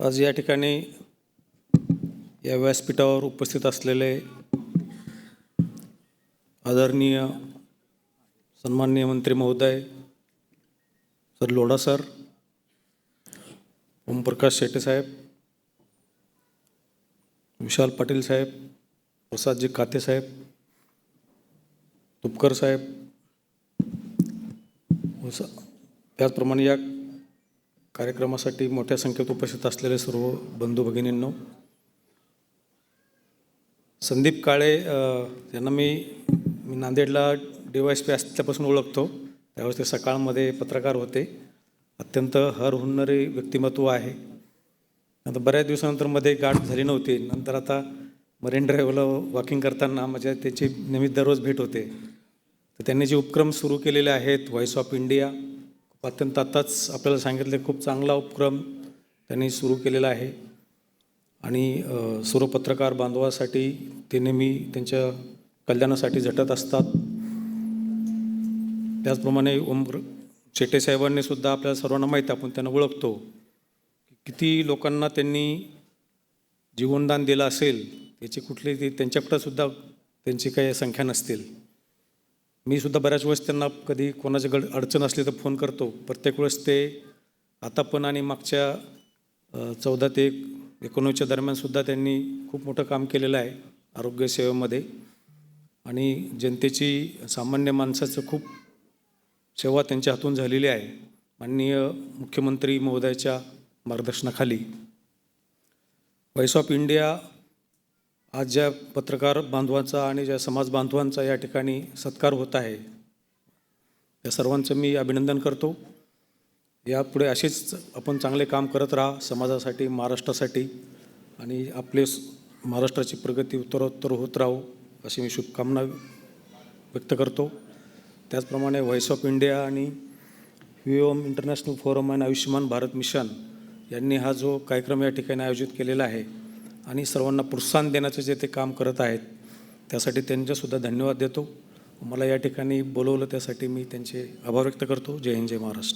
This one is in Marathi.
आज या ठिकाणी या व्यासपीठावर उपस्थित असलेले आदरणीय सन्माननीय मंत्री महोदय सर लोढा सर, ओमप्रकाश शेटे साहेब, विशाल पाटील साहेब, प्रसादजी काते साहेब, तुपकर साहेब, त्याचप्रमाणे या कार्यक्रमासाठी मोठ्या संख्येत उपस्थित असलेले सर्व बंधू भगिनींनो, संदीप काळे यांना मी नांदेडला DYSP असल्यापासून ओळखतो. त्यावेळेस ते सकाळमध्ये पत्रकार होते. अत्यंत हरहुन्नरी व्यक्तिमत्व आहे. नंतर बऱ्याच दिवसानंतर मध्ये गाठ झाली नव्हती. नंतर आता मरीन ड्राईव्हला वॉकिंग करताना म्हणजे त्याची नियमित दररोज भेट होते. तर त्यांनी जे उपक्रम सुरू केलेले आहेत, व्हॉइस ऑफ इंडिया, अत्यंत आत्ताच आपल्याला सांगितले खूप चांगला उपक्रम त्यांनी सुरू केलेला आहे. आणि सर्व पत्रकार बांधवासाठी ते नेहमी त्यांच्या कल्याणासाठी झटत असतात. त्याचप्रमाणे शेटे साहेबांनी सुद्धा आपल्याला सर्वांना माहीत आहे, आपण त्यांना ओळखतो, किती लोकांना त्यांनी जीवनदान दिलं असेल याची कुठली ती त्यांच्याकडं सुद्धा त्यांची काही संख्या नसतील. मी सुद्धा बऱ्याच वेळेस त्यांना कधी कोणाच्या अडचण असली तर फोन करतो. प्रत्येक वेळेस ते आता पण आणि मागच्या 14 ते 19 दरम्यानसुद्धा त्यांनी खूप मोठं काम केलेलं आहे आरोग्य सेवेमध्ये. आणि जनतेची, सामान्य माणसाचं खूप सेवा त्यांच्या हातून झालेली आहे. माननीय मुख्यमंत्री महोदयाच्या मार्गदर्शनाखाली व्हॉइस ऑफ इंडिया आज ज्या पत्रकार बांधवांचा आणि ज्या समाज बांधवांचा या ठिकाणी सत्कार होत आहे, त्या सर्वांचं मी अभिनंदन करतो. यापुढे असेच आपण चांगले काम करत राहा समाजासाठी, महाराष्ट्रासाठी, आणि आपले महाराष्ट्राची प्रगती उत्तरोत्तर होत राहू अशी मी शुभकामना व्यक्त करतो. त्याचप्रमाणे व्हॉइस ऑफ इंडिया आणि व्हीओम इंटरनॅशनल फोरम आणि आयुष्यमान भारत मिशन यांनी हा जो कार्यक्रम या ठिकाणी आयोजित केलेला आहे आणि सर्वांना प्रोत्साहन देण्याचं जे ते काम करत आहेत, त्यासाठी त्यांचेसुद्धा धन्यवाद देतो. मला या ठिकाणी बोलवलं त्यासाठी मी त्यांचे आभार व्यक्त करतो. जय हिंद, जय महाराष्ट्र.